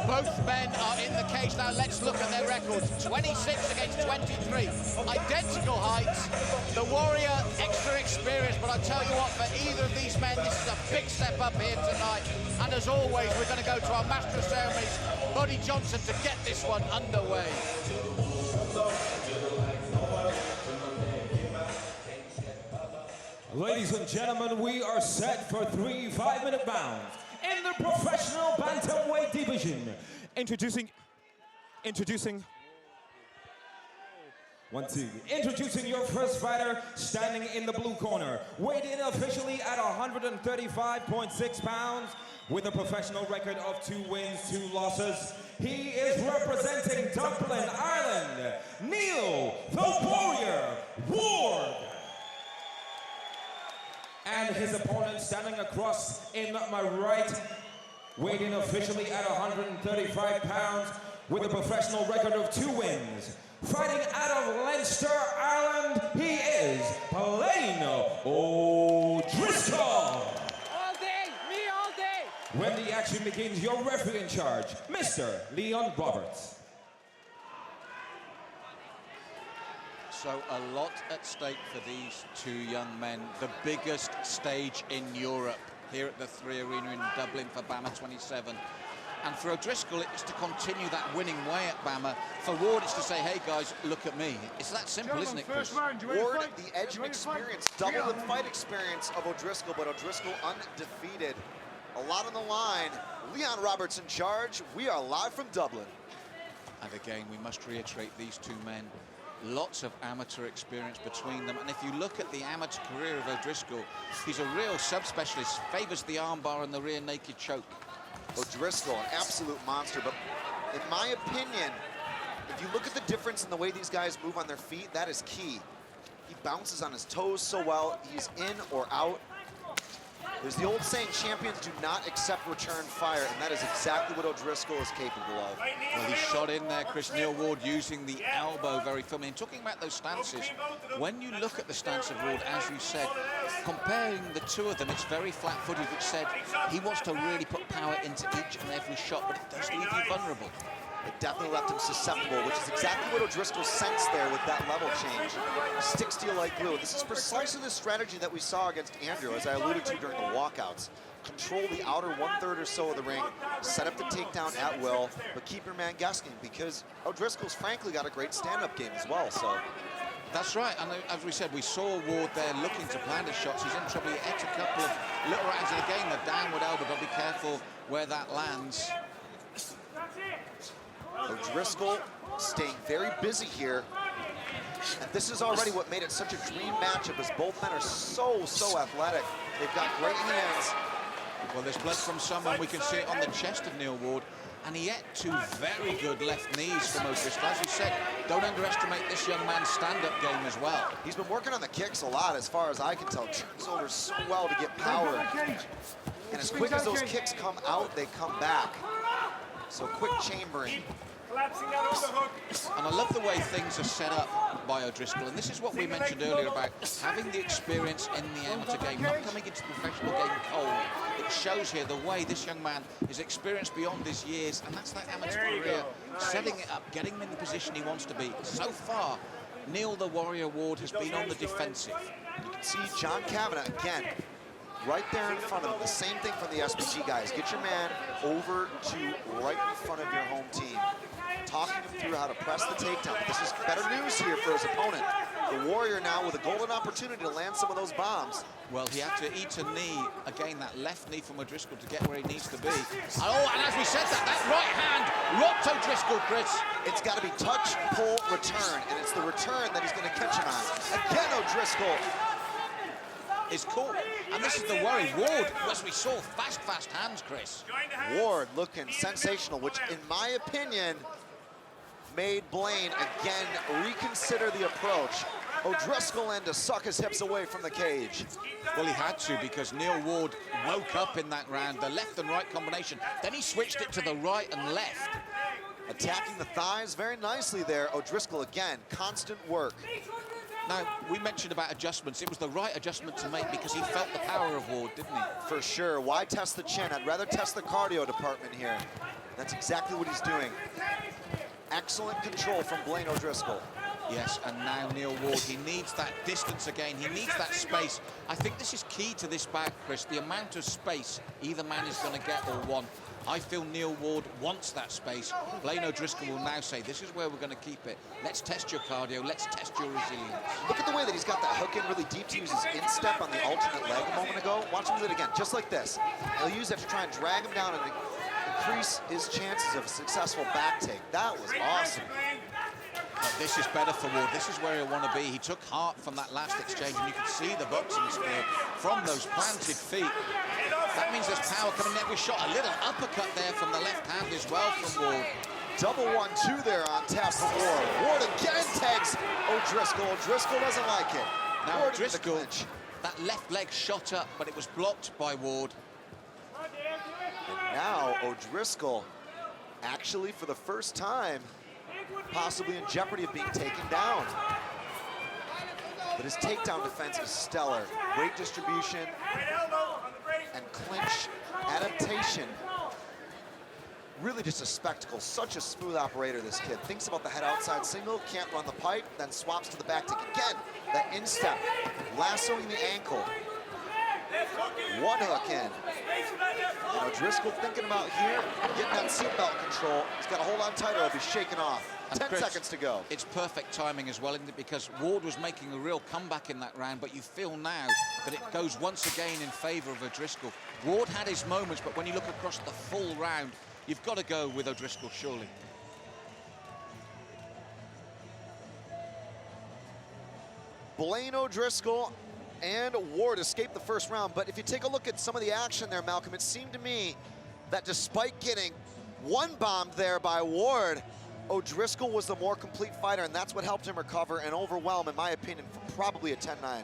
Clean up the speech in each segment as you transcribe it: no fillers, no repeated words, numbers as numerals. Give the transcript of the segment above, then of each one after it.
Both men are in the cage now. Let's look at their records. 26 against 23. Identical heights. The Warrior, extra experience, but I tell you what, for either of these men, this is a big step up here tonight. And as always, we're going to go to our Master of Ceremonies, Buddy Johnson, to get this one underway. Ladies and gentlemen, we are set for 3 5-minute rounds in the professional bantamweight division. Introducing your first fighter, standing in the blue corner, weighed in officially at 135.6 pounds, with a professional record of 2 wins, 2 losses. He is representing Dublin, Ireland, Neil the Warrior Ward. And his opponent, standing across in my right, weighed in officially at 135 pounds, with a professional record of 2 wins. Fighting out of Leinster, Ireland, he is Blaine O'Driscoll. All day, me all day. When the action begins, your referee in charge, Mr. Leon Roberts. So a lot at stake for these 2 young men. The biggest stage in Europe here at the 3 Arena in Dublin for BAMMA 27. And for O'Driscoll, it's to continue that winning way at BAMMA. For Ward, it's to say, hey guys, look at me. It's that simple, isn't it, Chris? Ward, the edge of experience, double the fight experience of O'Driscoll, but O'Driscoll undefeated. A lot on the line. Leon Roberts in charge. We are live from Dublin. And again, we must reiterate these 2 men. Lots of amateur experience between them. And if you look at the amateur career of O'Driscoll, he's a real subspecialist, favors the armbar and the rear naked choke. O'Driscoll, an absolute monster, but in my opinion, if you look at the difference in the way these guys move on their feet, that is key. He bounces on his toes so well, he's in or out. There's the old saying, champions do not accept return fire, and that is exactly what O'Driscoll is capable of. Well, he shot in there, Chris. Neil Ward using the elbow very firmly. And talking about those stances, when you look at the stance of Ward, as you said, comparing the 2 of them, it's very flat-footed, which said he wants to really put power into each and every shot, but it does leave you vulnerable. It definitely left him susceptible, which is exactly what O'Driscoll sensed there with that level change. Sticks to you like glue. This is precisely the strategy that we saw against Andrew, as I alluded to during the walkouts. Control the outer 1/3 or so of the ring, set up the takedown at will, but keep your man guessing, because O'Driscoll's frankly got a great stand-up game as well, so. That's right, and as we said, we saw Ward there looking to plan his shots. He's in trouble, he ate a couple of little rounds, and again, the downward elbow, but be careful where that lands. O'Driscoll staying very busy here. And this is already what made it such a dream matchup, as both men are so athletic. They've got great hands. Well, there's blood from someone. We can see it on the chest of Neil Ward. And he ate 2 very good left knees from O'Driscoll. As you said, don't underestimate this young man's stand-up game as well. He's been working on the kicks a lot, as far as I can tell. Turns over so well to get power. And as quick as those kicks come out, they come back. So quick chambering. And I love the way things are set up by O'Driscoll, and this is what we mentioned earlier about having the experience in the amateur game, not coming into the professional game cold. It shows here the way this young man is experienced beyond his years, and that's that amateur career, setting it up, getting him in the position he wants to be. So far, Neil the Warrior Ward has been on the defensive. You can see John Kavanagh again, right there in front of him. The same thing from the SBG guys. Get your man over to right in front of your home team. Talking him through how to press the takedown. This is better news here for his opponent. The Warrior now with a golden opportunity to land some of those bombs. Well, he had to eat a knee, again, that left knee from O'Driscoll to get where he needs to be. Oh, and as we said that right hand rocked O'Driscoll, Chris. It's got to be touch, pull, return, and it's the return that he's going to catch him on. Again, O'Driscoll is caught, and this is the worry. Ward, as we saw, fast hands, Chris. Ward looking sensational, which in my opinion made Blaine again reconsider the approach. O'Driscoll in to suck his hips away from the cage. Well, he had to, because Neil Ward woke up in that round, the left and right combination. Then he switched it to the right and left. Attacking the thighs very nicely there. O'Driscoll again, constant work. Now, we mentioned about adjustments. It was the right adjustment to make because he felt the power of Ward, didn't he? For sure. Why test the chin? I'd rather test the cardio department here. That's exactly what he's doing. Excellent control from Blaine O'Driscoll. Yes, and now Neil Ward, he needs that distance again. He needs that space. I think this is key to this bout, Chris, the amount of space either man is going to get or want. I feel Neil Ward wants that space. Blaine O'Driscoll will now say, this is where we're going to keep it. Let's test your cardio. Let's test your resilience. Look at the way that he's got that hook in really deep to use his instep on the alternate leg a moment ago. Watch him do it again, just like this. He'll use that to try and drag him down and increase his chances of a successful back take. That was awesome. But this is better for Ward. This is where he'll want to be. He took heart from that last exchange, and you can see the boxing skill from those planted feet. That means there's power coming in. We shot a little uppercut there from the left hand as well from Ward. Double 1-2 there on tap for Ward. Ward again tags O'Driscoll. O'Driscoll doesn't like it. Now Ward O'Driscoll, that left leg shot up, but it was blocked by Ward. And now O'Driscoll, actually for the first time, possibly in jeopardy of being taken down. But his takedown defense is stellar. Great distribution and clinch adaptation. Really just a spectacle. Such a smooth operator, this kid. Thinks about the head outside single, can't run the pipe, then swaps to the back take again. That instep, lassoing the ankle. One hook in. And O'Driscoll thinking about here, getting that seatbelt control. He's got to hold on tighter or he'll be shaken off. And 10 Chris, seconds to go. It's perfect timing as well, isn't it? Because Ward was making a real comeback in that round, but you feel now that it goes once again in favor of O'Driscoll. Ward had his moments, but when you look across the full round, you've got to go with O'Driscoll, surely. Blaine O'Driscoll and Ward escaped the first round, but if you take a look at some of the action there, Malcolm, it seemed to me that despite getting one bombed there by Ward, O'Driscoll was the more complete fighter, and that's what helped him recover and overwhelm, in my opinion, for probably a 10-9.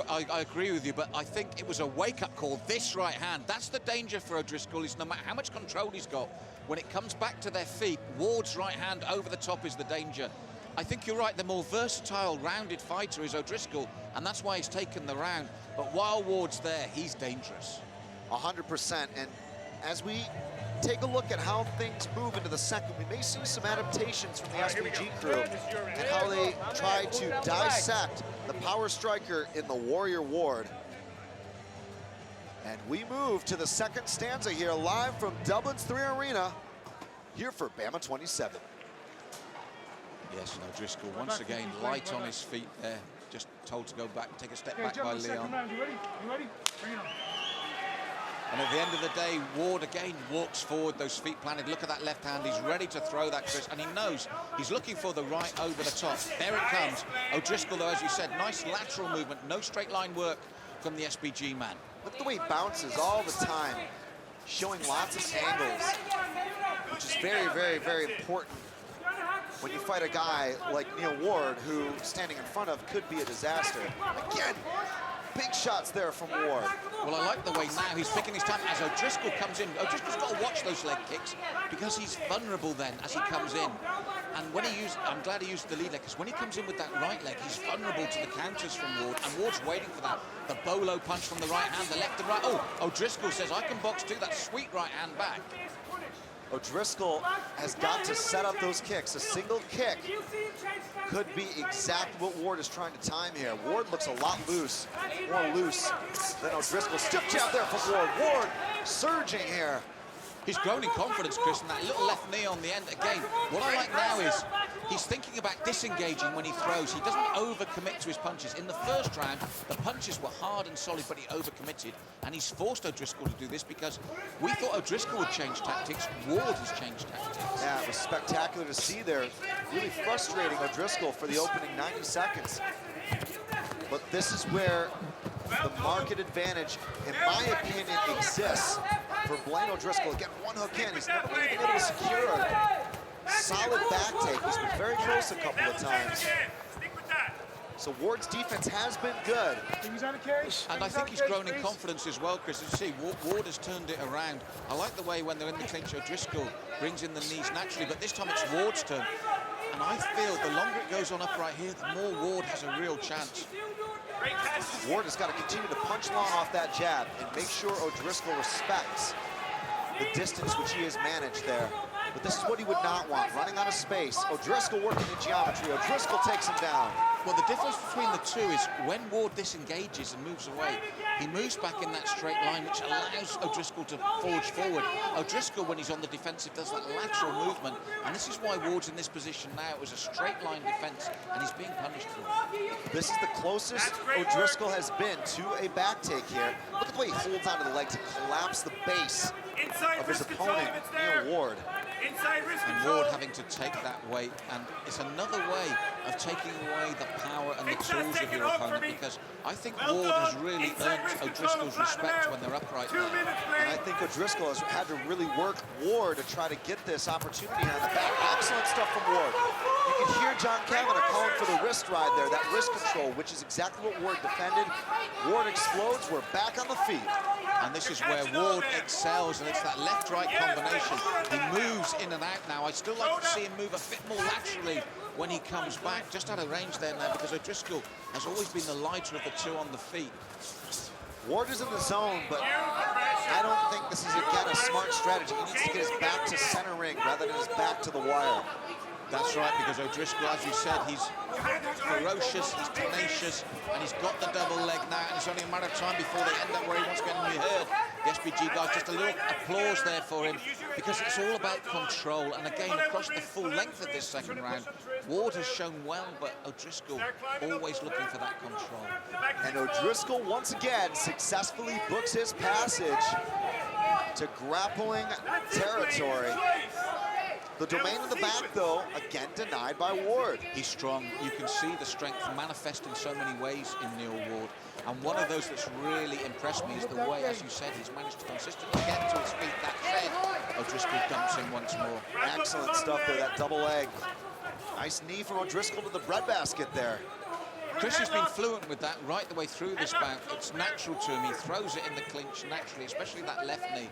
I agree with you, but I think it was a wake-up call. This right hand, that's the danger for O'Driscoll, is no matter how much control he's got, when it comes back to their feet, Ward's right hand over the top is the danger. I think you're right, the more versatile, rounded fighter is O'Driscoll, and that's why he's taken the round. But while Ward's there, he's dangerous. 100%, and as we take a look at how things move into the second, we may see some adaptations from the SBG crew and how they try to dissect the power striker in the Warrior Ward. And we move to the second stanza here, live from Dublin's 3 Arena, here for BAMMA 27. Yes, and O'Driscoll once again light on his feet there, just told to go back, take a step back by Leon. You ready? Bring it on. And at the end of the day, Ward again walks forward, those feet planted. Look at that left hand, he's ready to throw that, Chris, and he knows he's looking for the right over the top. There it comes. O'Driscoll, though, as you said, nice lateral movement, no straight line work from the SBG man. Look at the way he bounces all the time, showing lots of angles, which is very, very, very important when you fight a guy like Neil Ward, who standing in front of could be a disaster. Again, big shots there from Ward. Well, I like the way now he's picking his time as O'Driscoll comes in. O'Driscoll's got to watch those leg kicks because he's vulnerable then as he comes in. And when he used, I'm glad he used the lead leg, because when he comes in with that right leg, he's vulnerable to the counters from Ward, and Ward's waiting for that. The bolo punch from the right hand, the left and right. Oh, O'Driscoll says, I can box too, that sweet right hand back. O'Driscoll has got to set up those kicks. A single kick could be exactly what Ward is trying to time here. Ward looks a lot loose, more loose than O'Driscoll. Stiff jab there from Ward. Ward surging here. He's grown in confidence, Chris, and that little left knee on the end again. What I like now is he's thinking about disengaging when he throws. He doesn't overcommit to his punches. In the first round, the punches were hard and solid, but he overcommitted, and he's forced O'Driscoll to do this because we thought O'Driscoll would change tactics. Ward has changed tactics. Yeah, it was spectacular to see there. Really frustrating O'Driscoll for the opening 90 seconds. But this is where the market advantage, in my opinion, exists for Blaine O'Driscoll. Again, one hook in. He's never really been able to secure a solid back take. He's been very close a couple of times. So Ward's defense has been good. And I think he's grown in confidence as well, Chris. As you see, Ward has turned it around. I like the way when they're in the clinch, O'Driscoll brings in the knees naturally, but this time it's Ward's turn. And I feel the longer it goes on upright here, the more Ward has a real chance. Ward has got to continue to punch long off that jab and make sure O'Driscoll respects the distance which he has managed there. But this is what he would not want, running out of space. O'Driscoll working in geometry. O'Driscoll takes him down. Well, the difference between the two is when Ward disengages and moves away, he moves back in that straight line, which allows O'Driscoll to forge forward. O'Driscoll, when he's on the defensive, does that lateral movement, and this is why Ward's in this position now. It was a straight line defense, and he's being punished for it. This is the closest O'Driscoll has been to a back take here. Look at the way he holds onto the leg to collapse the base of his opponent, Neil Ward. And Ward having to take that weight, and it's another way of taking away the power and the tools of your opponent, because I think Ward has really earned O'Driscoll's respect when they're upright there. And I think O'Driscoll has had to really work Ward to try to get this opportunity on the back. Excellent stuff from Ward. You can hear John Kavanagh calling for the wrist ride there, that wrist control, which is exactly what Ward defended. Ward explodes, we're back on the feet. And this is where Ward excels, and it's that left-right combination. He moves in and out now. I still like to see him move a bit more laterally when he comes back. Just out of range there now, because O'Driscoll has always been the lighter of the two on the feet. Ward is in the zone, but I don't think this is, again, a smart strategy. He needs to get his back to center ring rather than his back to the wire. That's right, because O'Driscoll, as you said, he's ferocious, he's tenacious, and he's got the double leg now, and it's only a matter of time before they end up where he wants to get in. You heard the SBG guys, just a little applause there for him, because it's all about control. And again, across the full length of this second round, Ward has shown well, but O'Driscoll always looking for that control. And O'Driscoll, once again, successfully books his passage to grappling territory. The domain of the back, though, again denied by Ward. He's strong. You can see the strength manifest in so many ways in Neil Ward. And one of those that's really impressed me is the way, as you said, he's managed to consistently get to his feet. That said, O'Driscoll dumps him once more. Excellent stuff there, that double leg. Nice knee from O'Driscoll to the breadbasket there. Chris has been fluent with that right the way through this bout. It's natural to him. He throws it in the clinch naturally, especially that left knee.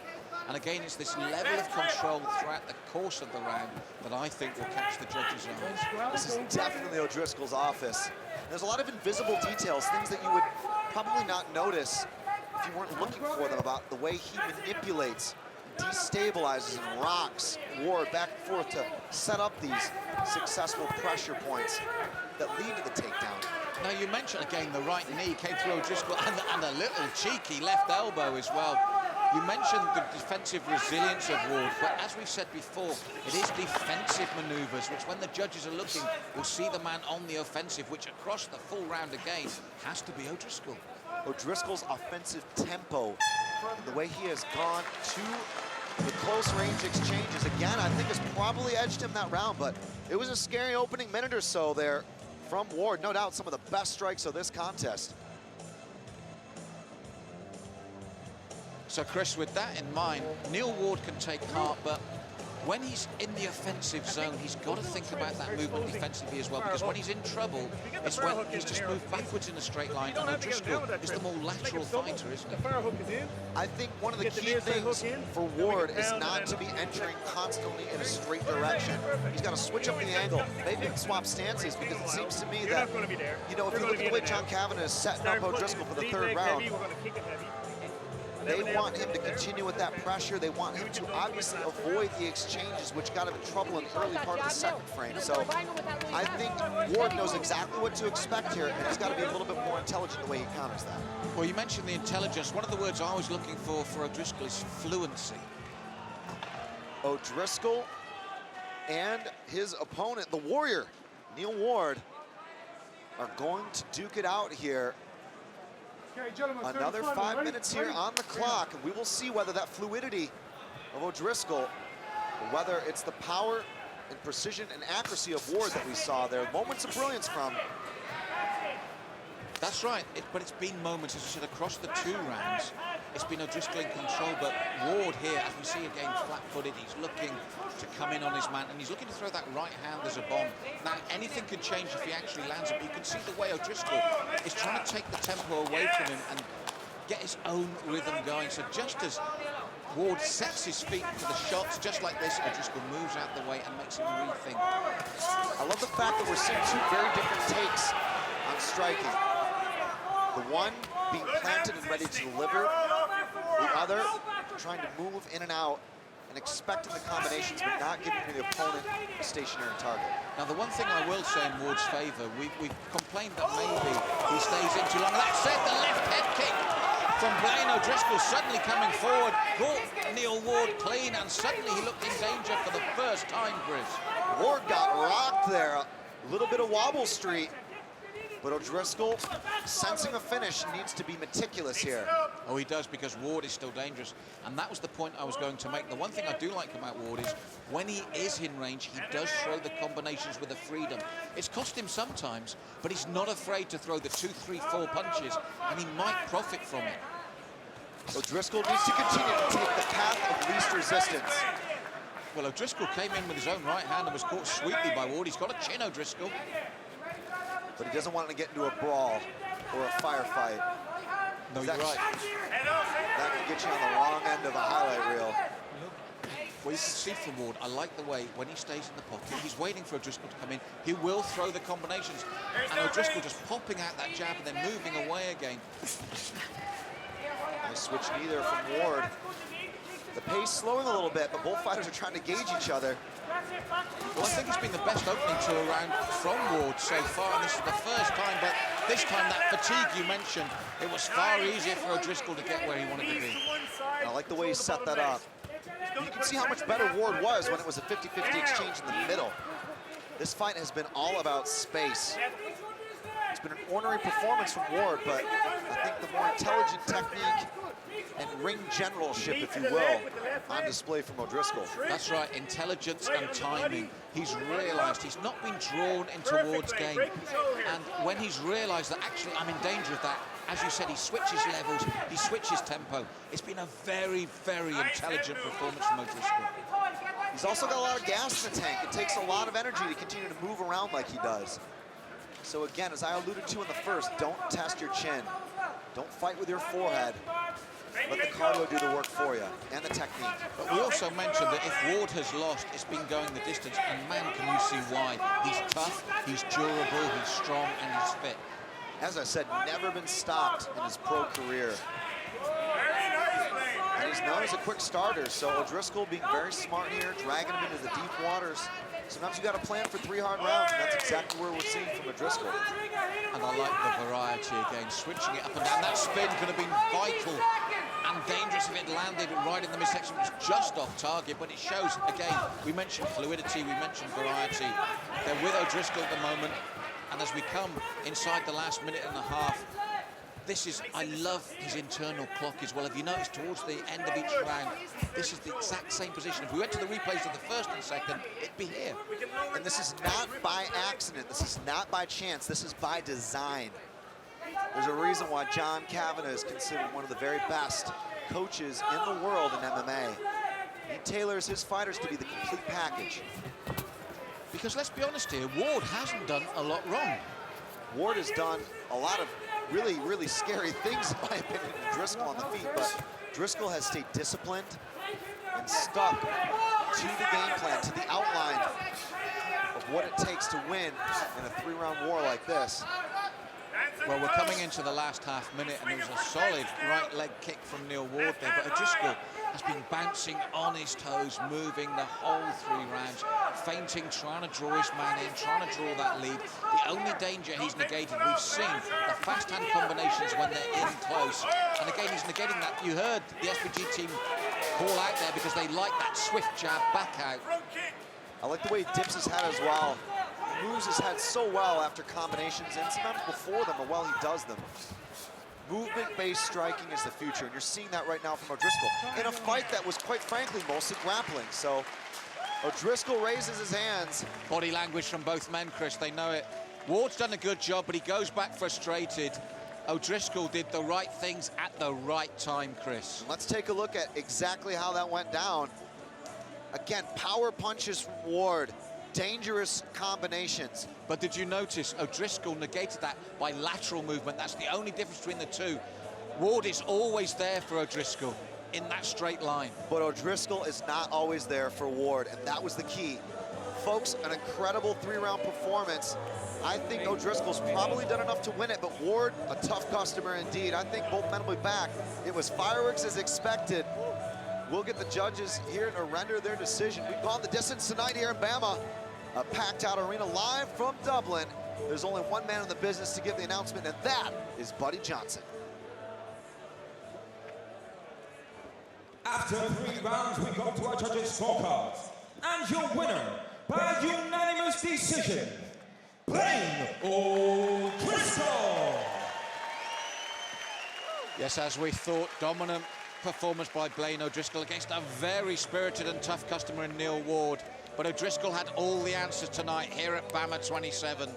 And again, it's this level of control throughout the course of the round that I think will catch the judges' eyes. This is definitely O'Driscoll's office. There's a lot of invisible details, things that you would probably not notice if you weren't looking for them, about the way he manipulates, destabilizes, and rocks Ward back and forth to set up these successful pressure points that lead to the takedown. Now, you mentioned, again, the right knee came through O'Driscoll, and a little cheeky left elbow as well. You mentioned the defensive resilience of Ward, but as we've said before, it is defensive maneuvers, which when the judges are looking, will see the man on the offensive, which across the full round again has to be O'Driscoll. O'Driscoll's offensive tempo, and the way he has gone to the close range exchanges, again, I think has probably edged him that round, but it was a scary opening minute or so there from Ward. No doubt some of the best strikes of this contest. So, Chris, with that in mind, Neil Ward can take heart, but when he's in the offensive zone, he's got to think about that movement defensively as well, because when he's in trouble, it's when he's just moved backwards in a straight line, and O'Driscoll is the more lateral fighter, isn't he? I think one of the key things for Ward is not to be entering constantly in a straight direction. He's got to switch up the angle, maybe swap stances, because it seems to me that, you know, if you look at the way John Kavanagh is setting up O'Driscoll for the third round, they want him to continue with that pressure. They want him to obviously avoid the exchanges, which got him in trouble in the early part of the second frame. So I think Ward knows exactly what to expect here, and he's got to be a little bit more intelligent the way he counters that. Well, you mentioned the intelligence. One of the words I was looking for O'Driscoll is fluency. O'Driscoll and his opponent, the Warrior, Neil Ward, are going to duke it out here. Another 5 minutes here on the clock, and we will see whether that fluidity of O'Driscoll, or whether it's the power and precision and accuracy of Ward that we saw there. Moments of brilliance from. That's right, but it's been moments, as I said, across the two rounds. It's been O'Driscoll in control, but Ward here, as we see again, flat-footed, he's looking to come in on his man, and he's looking to throw that right hand as a bomb. Now, anything could change if he actually lands it, but you can see the way O'Driscoll is trying to take the tempo away from him and get his own rhythm going. So just as Ward sets his feet for the shots, just like this, O'Driscoll moves out the way and makes him rethink. I love the fact that we're seeing two very different takes on striking. The one being planted and ready to deliver, the other trying to move in and out and expecting the combinations, but not giving the opponent a stationary target. Now, the one thing I will say in Ward's favour, we've complained that maybe he stays in too long. That said, the left head kick from Blaine O'Driscoll suddenly coming forward, caught Neil Ward clean, and suddenly he looked in danger for the first time, Chris. Ward got rocked there, a little bit of wobble street, but O'Driscoll, sensing a finish, needs to be meticulous here. Oh, he does, because Ward is still dangerous, and that was the point I was going to make. The one thing I do like about Ward is when he is in range, he does throw the combinations with a freedom. It's cost him sometimes, but he's not afraid to throw the 2, 3, 4 punches, and he might profit from it. O'Driscoll needs to continue to take the path of least resistance. Well, O'Driscoll came in with his own right hand and was caught sweetly by Ward. He's got a chin, O'Driscoll. But he doesn't want to get into a brawl or a firefight. No, you're right. That can get you on the wrong end of a highlight reel. Well, you can see from Ward, I like the way when he stays in the pocket, he's waiting for O'Driscoll to come in. He will throw the combinations. And O'Driscoll just popping out that jab and then moving away again. Nice switch knee there from Ward. The pace slowing a little bit, but both fighters are trying to gauge each other. Well, I think it's been the best opening to a round from Ward so far, and this is the first time, but this time that fatigue you mentioned, it was far easier for O'Driscoll to get where he wanted to be. And I like the way he set that up. You can see how much better Ward was when it was a 50-50 exchange in the middle. This fight has been all about space. It's been an ornery performance from Ward, but I think the more intelligent technique and ring generalship, if you will, on display from O'Driscoll. That's right, intelligence and timing. He's realised he's not been drawn into Ward's game. And when he's realised that actually I'm in danger of that, as you said, he switches levels, he switches tempo. It's been a very, very intelligent performance from O'Driscoll. He's also got a lot of gas in the tank. It takes a lot of energy to continue to move around like he does. So again, as I alluded to in the first, don't test your chin. Don't fight with your forehead. Let the cardio do the work for you, and the technique. But we also mentioned that if Ward has lost, it's been going the distance, and man, can you see why. He's tough, he's durable, he's strong, and he's fit. As I said, never been stopped in his pro career. And he's known as a quick starter, so O'Driscoll being very smart here, dragging him into the deep waters. Sometimes you got to plan for 3 hard rounds, and that's exactly where we're seeing from O'Driscoll. And I like the variety again, switching it up and down. That spin could have been vital and dangerous if it landed right in the midsection. It was just off target, but it shows, again, we mentioned fluidity, we mentioned variety. They're with O'Driscoll at the moment, and as we come inside the last minute and a half, I love his internal clock as well. Have you noticed towards the end of each round, this is the exact same position. If we went to the replays of the first and second, it'd be here. And this is not by accident. This is not by chance. This is by design. There's a reason why John Kavanagh is considered one of the very best coaches in the world in MMA. He tailors his fighters to be the complete package. Because let's be honest here, Ward hasn't done a lot wrong. Ward has done a lot of really, really scary things, in my opinion, to Driscoll on the feet, but Driscoll has stayed disciplined and stuck to the game plan, to the outline of what it takes to win in a 3-round war like this. Well, we're coming into the last half minute, and it was a solid right leg kick from Neil Ward there, but O'Driscoll has been bouncing on his toes, moving the whole 3 rounds, feinting, trying to draw his man in, trying to draw that lead. The only danger he's negated, we've seen the fast hand combinations when they're in close. And again, he's negating that. You heard the SPG team call out there because they like that swift jab back out. I like the way he dips his head as well. He moves his head so well after combinations, and sometimes before them, or while he does them. Movement-based striking is the future, and you're seeing that right now from O'Driscoll in a fight that was, quite frankly, mostly grappling. So O'Driscoll raises his hands. Body language from both men, Chris, they know it. Ward's done a good job, but he goes back frustrated. O'Driscoll did the right things at the right time, Chris. Let's take a look at exactly how that went down. Again, power punches from Ward. Dangerous combinations. But did you notice O'Driscoll negated that by lateral movement? That's the only difference between the two. Ward is always there for O'Driscoll in that straight line. But O'Driscoll is not always there for Ward, and that was the key. Folks, an incredible 3-round performance. I think O'Driscoll's probably done enough to win it, but Ward, a tough customer indeed. I think both men will be back. It was fireworks as expected. We'll get the judges here to render their decision. We've gone the distance tonight here in BAMMA, a packed-out arena live from Dublin. There's only one man in the business to give the announcement, and that is Buddy Johnson. After 3 rounds, we go to our judges' scorecards. And your winner, by unanimous decision, Blaine O'Driscoll. Yes, as we thought, dominant performance by Blaine O'Driscoll against a very spirited and tough customer in Neil Ward. But O'Driscoll had all the answers tonight here at BAMMA 27.